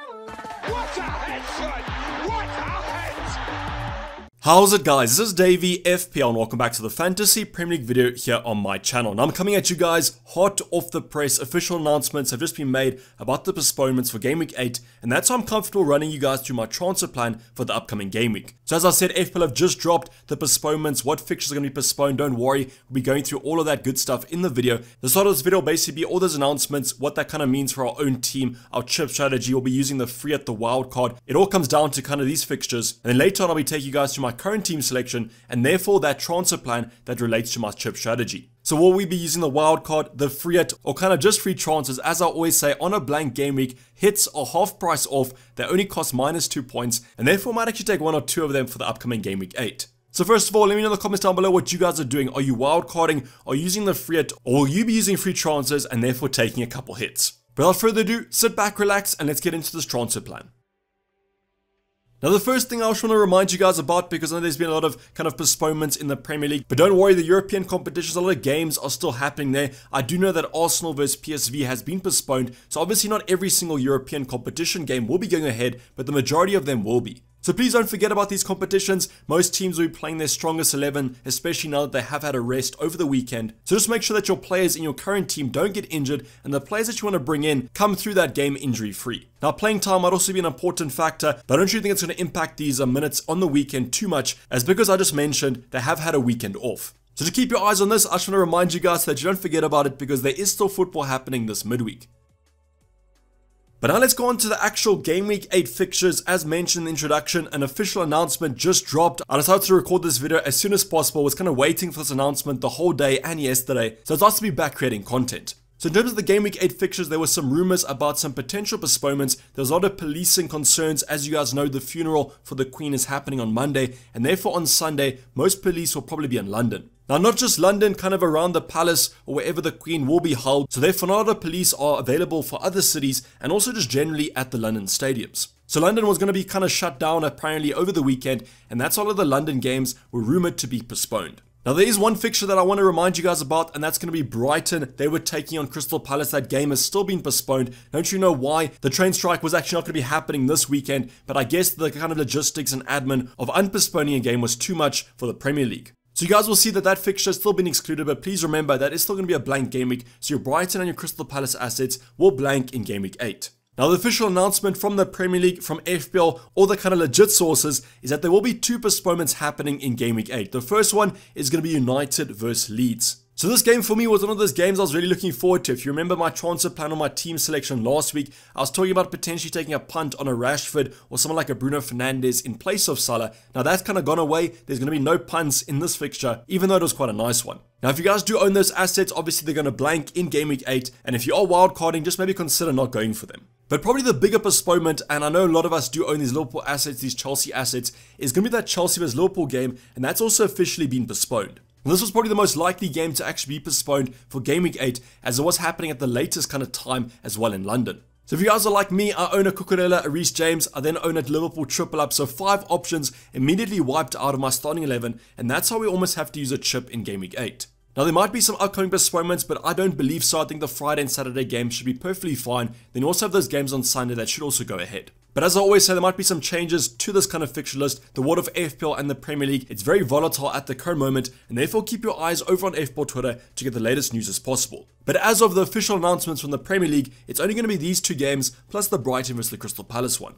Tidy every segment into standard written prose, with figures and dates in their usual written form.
What a headshot! What a head! How's it, guys? This is Dayvy, FPL, and welcome back to the Fantasy Premier League video here on my channel. Now I'm coming at you guys hot off the press. Official announcements have just been made about the postponements for Game Week 8, and that's why I'm comfortable running you guys through my transfer plan for the upcoming game week. So as I said, FPL have just dropped the postponements, what fixtures are going to be postponed. Don't worry, we'll be going through all of that good stuff in the video. The start of this video will basically be all those announcements, what that kind of means for our own team, our chip strategy. We'll be using the free at the wild card. It all comes down to kind of these fixtures, and then later on I'll be taking you guys through my current team selection and therefore that transfer plan that relates to my chip strategy. So will we be using the wild card, the free hit, or kind of just free transfers? As I always say, on a blank game week, hits are half price off. They only cost -2 points, and therefore might actually take one or two of them for the upcoming game week 8. So first of all, let me know in the comments down below what you guys are doing. Are you wildcarding? Are you using the free hit? Or will you be using free transfers and therefore taking a couple hits? But without further ado, sit back, relax, and let's get into this transfer plan. Now the first thing I just want to remind you guys about, because I know there's been a lot of kind of postponements in the Premier League, but don't worry, the European competitions, a lot of games are still happening there. I do know that Arsenal vs PSV has been postponed, so obviously not every single European competition game will be going ahead, but the majority of them will be. So please don't forget about these competitions. Most teams will be playing their strongest 11, especially now that they have had a rest over the weekend. So just make sure that your players in your current team don't get injured, and the players that you want to bring in come through that game injury free. Now playing time might also be an important factor, but I don't really think it's going to impact these minutes on the weekend too much, as because I just mentioned, they have had a weekend off. So to keep your eyes on this, I just want to remind you guys that you don't forget about it, because there is still football happening this midweek. But now let's go on to the actual Game Week 8 fixtures. As mentioned in the introduction, an official announcement just dropped. I decided to record this video as soon as possible. I was kind of waiting for this announcement the whole day and yesterday, so it's nice to be back creating content. So in terms of the Game Week 8 fixtures, there were some rumors about some potential postponements. There's a lot of policing concerns. As you guys know, the funeral for the Queen is happening on Monday, and therefore on Sunday, most police will probably be in London. Now, not just London, kind of around the palace or wherever the Queen will be held. So therefore, not a lot of police are available for other cities and also just generally at the London stadiums. So London was going to be kind of shut down apparently over the weekend, and that's all of the London games were rumored to be postponed. Now there is one fixture that I want to remind you guys about, and that's going to be Brighton. They were taking on Crystal Palace. That game has still been postponed. Don't you know why? The train strike was actually not going to be happening this weekend, but I guess the kind of logistics and admin of unpostponing a game was too much for the Premier League. So you guys will see that that fixture has still been excluded, but please remember that it's still going to be a blank game week, so your Brighton and your Crystal Palace assets will blank in Game Week 8. Now the official announcement from the Premier League, from FPL, all the kind of legit sources, is that there will be two postponements happening in Game Week 8. The first one is going to be United vs Leeds. So this game for me was one of those games I was really looking forward to. If you remember my transfer plan on my team selection last week, I was talking about potentially taking a punt on a Rashford or someone like a Bruno Fernandes in place of Salah. Now that's kind of gone away. There's going to be no punts in this fixture, even though it was quite a nice one. Now if you guys do own those assets, obviously they're going to blank in Game Week 8, and if you are wildcarding, just maybe consider not going for them. But probably the bigger postponement, and I know a lot of us do own these Liverpool assets, these Chelsea assets, is going to be that Chelsea vs Liverpool game, and that's also officially been postponed. And this was probably the most likely game to actually be postponed for Game Week 8, as it was happening at the latest kind of time as well in London. So if you guys are like me, I own a Cucurella, a Reece James, I then own a Liverpool triple up, so 5 options immediately wiped out of my starting 11, and that's how we almost have to use a chip in Game Week 8. Now there might be some upcoming postponements, but I don't believe so. I think the Friday and Saturday games should be perfectly fine. Then you also have those games on Sunday that should also go ahead. But as I always say, there might be some changes to this kind of fixture list. The world of FPL and the Premier League, it's very volatile at the current moment, and therefore keep your eyes over on FPL Twitter to get the latest news as possible. But as of the official announcements from the Premier League, it's only going to be these two games, plus the Brighton vs the Crystal Palace one.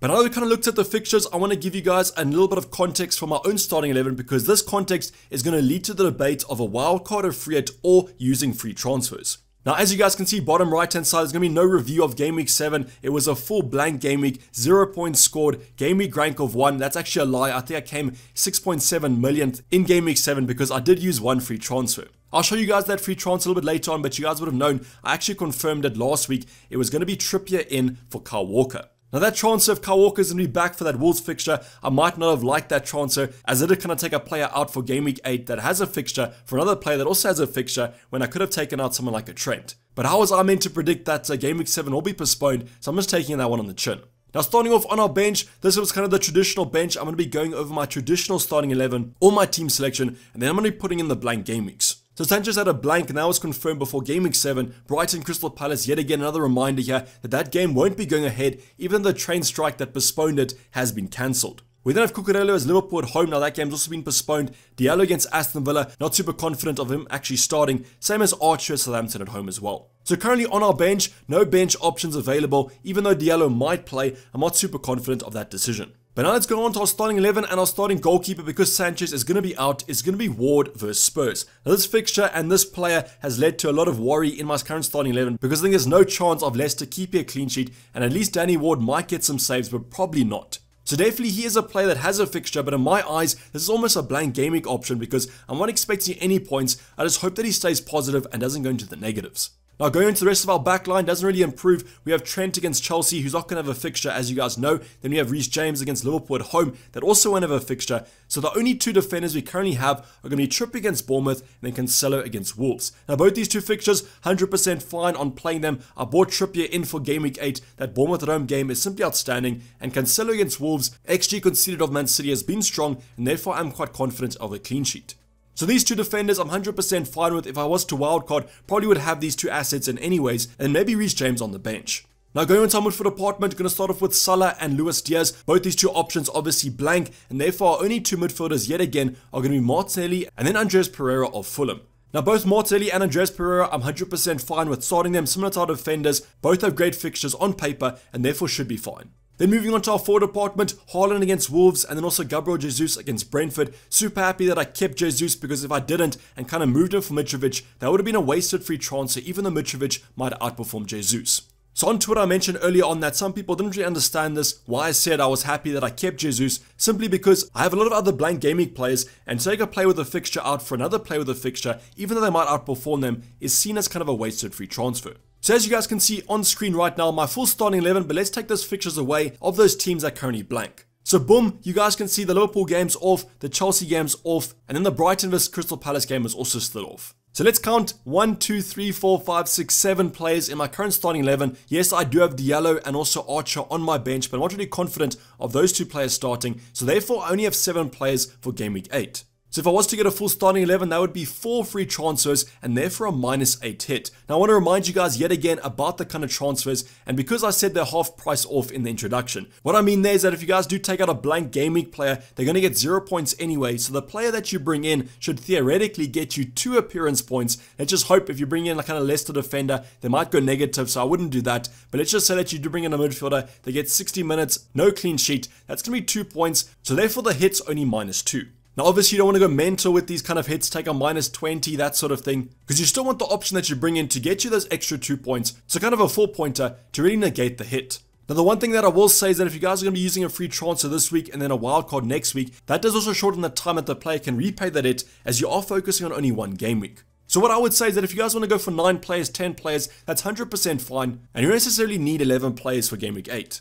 But now that we kind of looked at the fixtures, I want to give you guys a little bit of context for my own starting 11, because this context is going to lead to the debate of a wildcard or free hit or using free transfers. Now, as you guys can see, bottom right-hand side, there's going to be no review of Game Week 7. It was a full blank game week, 0 points scored, Game Week rank of 1. That's actually a lie. I think I came 6.7 millionth in Game Week 7 because I did use one free transfer. I'll show you guys that free transfer a little bit later on, but you guys would have known, I actually confirmed it last week. It was going to be Trippier in for Kyle Walker. Now that transfer of Kyle Walker is going to be back for that Wolves fixture. I might not have liked that transfer, as it did kind of take a player out for Game Week 8 that has a fixture for another player that also has a fixture, when I could have taken out someone like a Trent. But how was I meant to predict that Game Week 7 will be postponed? So I'm just taking that one on the chin. Now starting off on our bench, this was kind of the traditional bench. I'm going to be going over my traditional starting 11, or my team selection, and then I'm going to be putting in the blank game weeks. So Sanchez had a blank and that was confirmed before Game Week 7. Brighton Crystal Palace, yet again another reminder here that that game won't be going ahead even though the train strike that postponed it has been cancelled. We then have Cucurella as Liverpool at home. Now that game's also been postponed. Diallo against Aston Villa, not super confident of him actually starting. Same as Archer Southampton at home as well. So currently on our bench, no bench options available. Even though Diallo might play, I'm not super confident of that decision. But now let's go on to our starting 11 and our starting goalkeeper because Sanchez is going to be out. It's going to be Ward versus Spurs. Now this fixture and this player has led to a lot of worry in my current starting 11 because I think there's no chance of Leicester keeping a clean sheet and at least Danny Ward might get some saves but probably not. So definitely he is a player that has a fixture, but in my eyes, this is almost a blank game week option because I'm not expecting any points. I just hope that he stays positive and doesn't go into the negatives. Now going into the rest of our backline doesn't really improve. We have Trent against Chelsea, who's not going to have a fixture as you guys know. Then we have Reece James against Liverpool at home that also won't have a fixture. So the only two defenders we currently have are going to be Trippier against Bournemouth and then Cancelo against Wolves. Now both these two fixtures, 100% fine on playing them. I bought Trippier in for Game Week 8. That Bournemouth at home game is simply outstanding. And Cancelo against Wolves, XG conceded of Man City has been strong and therefore I'm quite confident of a clean sheet. So these two defenders I'm 100% fine with. If I was to wildcard, probably would have these two assets in anyways, and maybe Reece James on the bench. Now going on to our midfield department, going to start off with Salah and Luis Diaz. Both these two options obviously blank, and therefore our only two midfielders yet again are going to be Martinelli and then Andreas Pereira of Fulham. Now both Martinelli and Andreas Pereira, I'm 100% fine with starting them, similar to our defenders. Both have great fixtures on paper and therefore should be fine. Then moving on to our forward department, Haaland against Wolves and then also Gabriel Jesus against Brentford. Super happy that I kept Jesus because if I didn't and kind of moved him for Mitrovic, that would have been a wasted free transfer even though Mitrovic might outperform Jesus. So on Twitter I mentioned earlier on that some people didn't really understand this, why I said I was happy that I kept Jesus, simply because I have a lot of other blank game week players and to take a player with a fixture out for another player with a fixture, even though they might outperform them, is seen as kind of a wasted free transfer. So as you guys can see on screen right now, my full starting 11, but let's take those fixtures away of those teams that are currently blank. So boom, you guys can see the Liverpool game's off, the Chelsea game's off, and then the Brighton vs Crystal Palace game is also still off. So let's count 1, 2, 3, 4, 5, 6, 7 players in my current starting 11. Yes, I do have Diallo and also Archer on my bench, but I'm not really confident of those two players starting. So therefore, I only have 7 players for Game Week 8. So if I was to get a full starting 11, that would be 4 free transfers and therefore a -8 hit. Now I want to remind you guys yet again about the kind of transfers, and because I said they're half price off in the introduction, what I mean there is that if you guys do take out a blank game week player, they're going to get 0 points anyway, so the player that you bring in should theoretically get you 2 appearance points. Let's just hope if you bring in a kind of Leicester defender, they might go negative, so I wouldn't do that, but let's just say that you do bring in a midfielder, they get 60 minutes, no clean sheet, that's going to be 2 points, so therefore the hit's only -2. Now obviously you don't want to go mental with these kind of hits, take a -20, that sort of thing, because you still want the option that you bring in to get you those extra 2 points, so kind of a 4-pointer to really negate the hit. Now the one thing that I will say is that if you guys are going to be using a free transfer this week and then a wildcard next week, that does also shorten the time that the player can repay that hit as you are focusing on only one game week. So what I would say is that if you guys want to go for 9 players, 10 players, that's 100% fine, and you don't necessarily need 11 players for Game Week 8.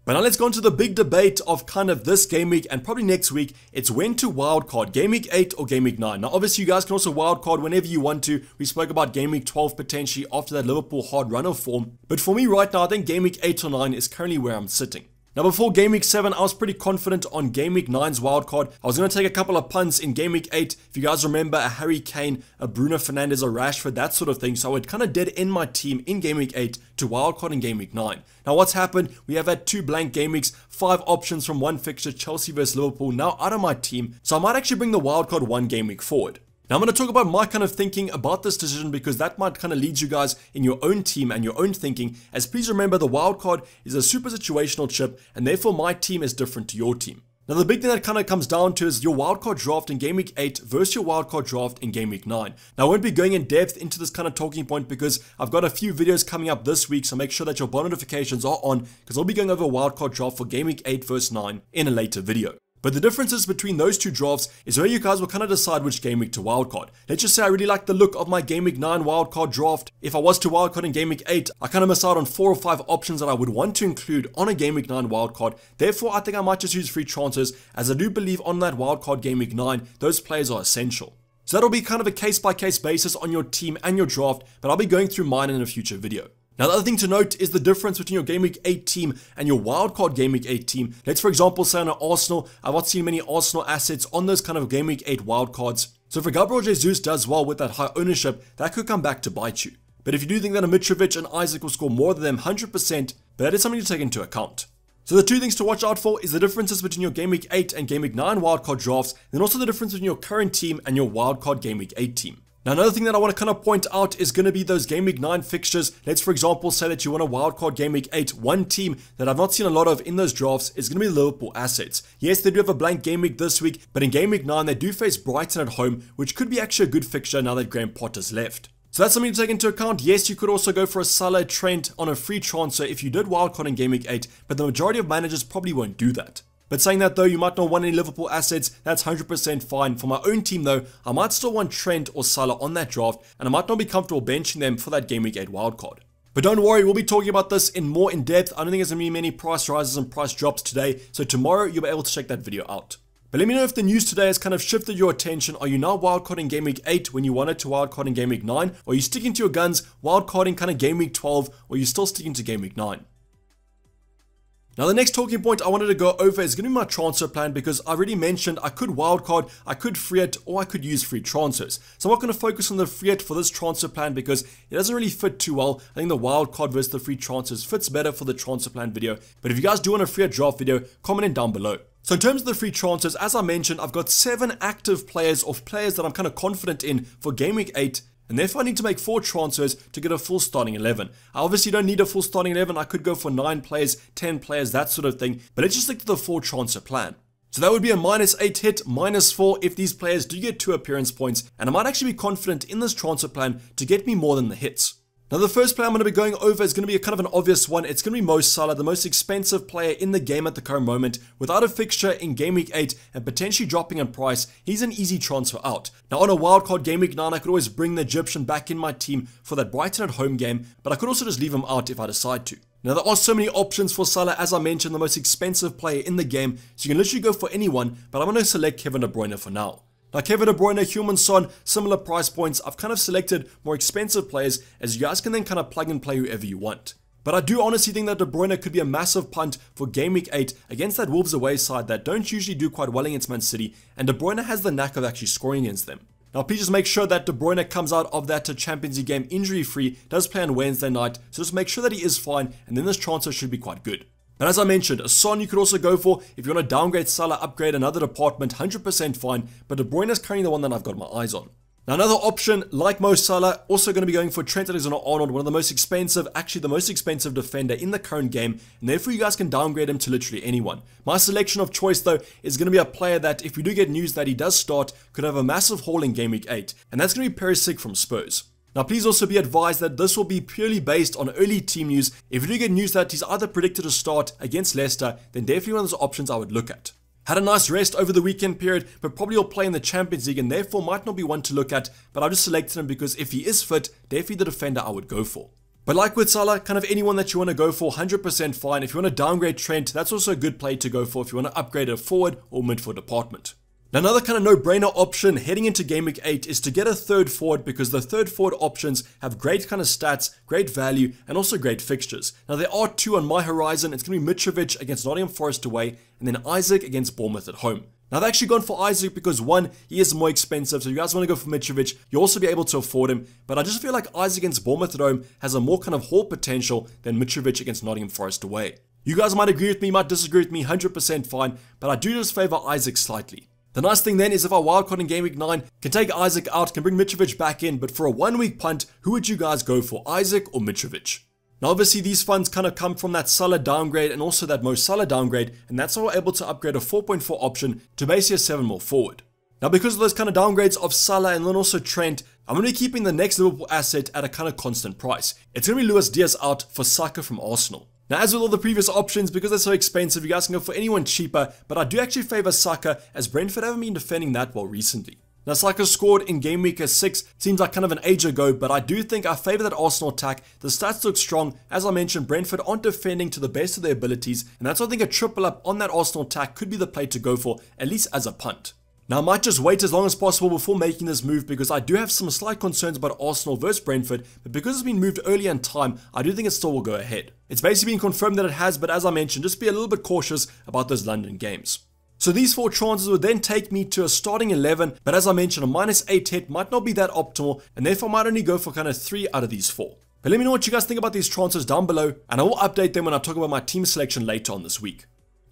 But now let's go into the big debate of kind of this game week and probably next week. It's when to wildcard, Game Week 8 or Game Week 9. Now obviously you guys can also wildcard whenever you want to. We spoke about Game Week 12 potentially after that Liverpool hard run of form. But for me right now, I think Game Week 8 or 9 is currently where I'm sitting. Now before Game Week 7, I was pretty confident on Game Week 9's wildcard. I was going to take a couple of punts in Game Week 8. If you guys remember, a Harry Kane, a Bruno Fernandes, a Rashford, that sort of thing. So I would kind of dead end my team in Game Week 8 to wildcard in Game Week 9. Now what's happened? We have had 2 blank game weeks, 5 options from one fixture, Chelsea vs Liverpool, now out of my team. So I might actually bring the wildcard 1 game week forward. Now I'm going to talk about my kind of thinking about this decision because that might kind of lead you guys in your own team and your own thinking, as please remember the wildcard is a super situational chip and therefore my team is different to your team. Now the big thing that kind of comes down to is your wildcard draft in Game Week 8 versus your wildcard draft in Game Week 9. Now I won't be going in depth into this kind of talking point because I've got a few videos coming up this week, so make sure that your bell notifications are on because I'll be going over wildcard draft for Game Week 8 versus 9 in a later video. But the differences between those two drafts is where you guys will kind of decide which game week to wildcard. Let's just say I really like the look of my Game Week 9 wildcard draft. If I was to wildcard in Game Week 8, I kind of miss out on 4 or 5 options that I would want to include on a Game Week 9 wildcard. Therefore, I think I might just use free transfers as I do believe on that wildcard Game Week 9, those players are essential. So that'll be kind of a case-by-case basis on your team and your draft, but I'll be going through mine in a future video. Now the other thing to note is the difference between your Game Week 8 team and your Wildcard Game Week 8 team. Let's for example say on an Arsenal, I've not seen many Arsenal assets on those kind of Game Week 8 wildcards. So if a Gabriel Jesus does well with that high ownership, that could come back to bite you. But if you do think that a Mitrovic and Isaac will score more than them 100%, that is something to take into account. So the two things to watch out for is the differences between your Game Week 8 and Game Week 9 wildcard drafts, and also the difference between your current team and your wildcard Game Week 8 team. Now another thing that I want to kind of point out is going to be those Game Week 9 fixtures. Let's for example say that you want a wildcard Game Week 8. One team that I've not seen a lot of in those drafts is going to be the Liverpool assets. Yes, they do have a blank game week this week, but in Game Week 9 they do face Brighton at home, which could be actually a good fixture now that Graham Potter's left. So that's something to take into account. Yes, you could also go for a Salah, Trent on a free transfer if you did wildcard in Game Week 8, but the majority of managers probably won't do that. But saying that though, you might not want any Liverpool assets, that's 100% fine. For my own team though, I might still want Trent or Salah on that draft, and I might not be comfortable benching them for that Game Week 8 wildcard. But don't worry, we'll be talking about this in more in depth. I don't think there's going to be many price rises and price drops today, so tomorrow you'll be able to check that video out. But let me know if the news today has kind of shifted your attention. Are you now wildcarding Game Week 8 when you wanted to wildcard in Game Week 9? Or are you sticking to your guns, wildcarding kind of Game Week 12, or are you still sticking to Game Week 9? Now the next talking point I wanted to go over is going to be my transfer plan, because I already mentioned I could wildcard, I could free it, or I could use free transfers. So I'm not going to focus on the free it for this transfer plan because it doesn't really fit too well. I think the wildcard versus the free transfers fits better for the transfer plan video. But if you guys do want a free it draft video, comment it down below. So in terms of the free transfers, as I mentioned, I've got 7 active players of players that I'm kind of confident in for Game Week 8. And therefore I need to make 4 transfers to get a full starting 11. I obviously don't need a full starting 11. I could go for 9 players, 10 players, that sort of thing. But let's just stick to the 4 transfer plan. So that would be a -8 hit, -4 if these players do get 2 appearance points. And I might actually be confident in this transfer plan to get me more than the hits. Now the first player I'm going to be going over is going to be a kind of an obvious one. It's going to be Mo Salah, the most expensive player in the game at the current moment. Without a fixture in Game Week 8 and potentially dropping in price, he's an easy transfer out. Now on a wildcard Game Week 9, I could always bring the Egyptian back in my team for that Brighton at home game, but I could also just leave him out if I decide to. Now there are so many options for Salah, as I mentioned, the most expensive player in the game, so you can literally go for anyone, but I'm going to select Kevin De Bruyne for now. Now Kevin De Bruyne, Heung-min Son, similar price points. I've kind of selected more expensive players as you guys can then kind of plug and play whoever you want. But I do honestly think that De Bruyne could be a massive punt for Game Week 8 against that Wolves away side that don't usually do quite well against Man City, and De Bruyne has the knack of actually scoring against them. Now please just make sure that De Bruyne comes out of that Champions League game injury free, does play on Wednesday night, so just make sure that he is fine, and then this transfer should be quite good. And as I mentioned, a Son you could also go for if you want to downgrade Salah, upgrade another department, 100% fine, but De Bruyne is currently the one that I've got my eyes on. Now another option, like Mo Salah, also going to be going for Trent Alexander-Arnold, one of the most expensive, actually the most expensive defender in the current game, and therefore you guys can downgrade him to literally anyone. My selection of choice though is going to be a player that, if we do get news that he does start, could have a massive haul in Game Week 8, and that's going to be Perisic from Spurs. Now please also be advised that this will be purely based on early team news. If you do get news that he's either predicted to start against Leicester, then definitely one of those options I would look at. Had a nice rest over the weekend period, but probably will play in the Champions League and therefore might not be one to look at, but I just selected him because if he is fit, definitely the defender I would go for. But like with Salah, kind of anyone that you want to go for, 100% fine. If you want to downgrade Trent, that's also a good play to go for if you want to upgrade a forward or midfield department. Now another kind of no-brainer option heading into Game Week 8 is to get a third forward, because the third forward options have great kind of stats, great value, and also great fixtures. Now there are 2 on my horizon. It's going to be Mitrovic against Nottingham Forest away, and then Isaac against Bournemouth at home. Now I've actually gone for Isaac because 1, he is more expensive, so if you guys want to go for Mitrovic, you'll also be able to afford him, but I just feel like Isaac against Bournemouth at home has a more kind of haul potential than Mitrovic against Nottingham Forest away. You guys might agree with me, might disagree with me, 100% fine, but I do just favour Isaac slightly. The nice thing then is if I wildcard in Game Week 9, can take Isaac out, can bring Mitrovic back in, but for a 1-week punt, who would you guys go for, Isaac or Mitrovic? Now obviously these funds kind of come from that Salah downgrade and also that Mo Salah downgrade, and that's how we're able to upgrade a 4.4 option to basically a 7 more forward. Now because of those kind of downgrades of Salah and then also Trent, I'm going to be keeping the next Liverpool asset at a kind of constant price. It's going to be Luis Diaz out for Saka from Arsenal. Now as with all the previous options, because they're so expensive, you guys can go for anyone cheaper, but I do actually favour Saka as Brentford haven't been defending that well recently. Now Saka scored in Game Week 6, seems like kind of an age ago, but I do think I favour that Arsenal attack. The stats look strong. As I mentioned, Brentford aren't defending to the best of their abilities, and that's why I think a triple up on that Arsenal attack could be the play to go for, at least as a punt. Now I might just wait as long as possible before making this move because I do have some slight concerns about Arsenal versus Brentford, but because it's been moved earlier in time, I do think it still will go ahead. It's basically been confirmed that it has, but as I mentioned, just be a little bit cautious about those London games. So these 4 transfers would then take me to a starting 11, but as I mentioned, a -8 hit might not be that optimal, and therefore I might only go for kind of 3 out of these 4. But let me know what you guys think about these transfers down below, and I will update them when I talk about my team selection later on this week.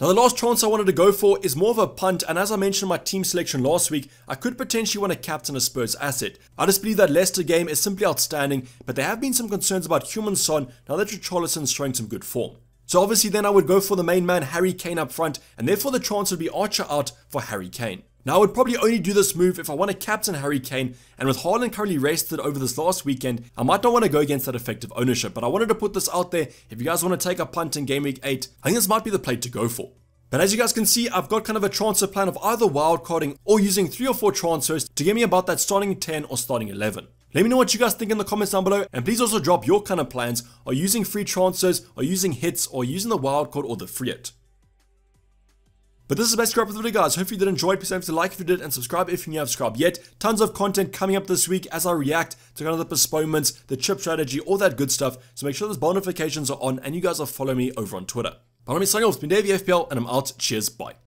Now the last transfer I wanted to go for is more of a punt, and as I mentioned in my team selection last week, I could potentially want to captain a Spurs asset. I just believe that Leicester game is simply outstanding, but there have been some concerns about Heung-min Son now that Richarlison's showing some good form. So obviously then I would go for the main man Harry Kane up front, and therefore the transfer would be Archer out for Harry Kane. Now I would probably only do this move if I want to captain Harry Kane, and with Haaland currently rested over this last weekend, I might not want to go against that effective ownership, but I wanted to put this out there. If you guys want to take a punt in game week 8, I think this might be the play to go for. But as you guys can see, I've got kind of a transfer plan of either wildcarding or using 3 or 4 transfers to get me about that starting 10 or starting 11. Let me know what you guys think in the comments down below, and please also drop your kind of plans. Are you using free transfers, are you using hits, or are you using the wildcard or the free hit? But this is basically wrap up the video, guys. Hopefully you did enjoy it. Please don't forget to like if you did and subscribe if you haven't subscribed yet. Tons of content coming up this week as I react to kind of the postponements, the chip strategy, all that good stuff. So make sure those bell notifications are on and you guys are following me over on Twitter. But I'm signing off. It's been Dayvy FPL and I'm out. Cheers. Bye.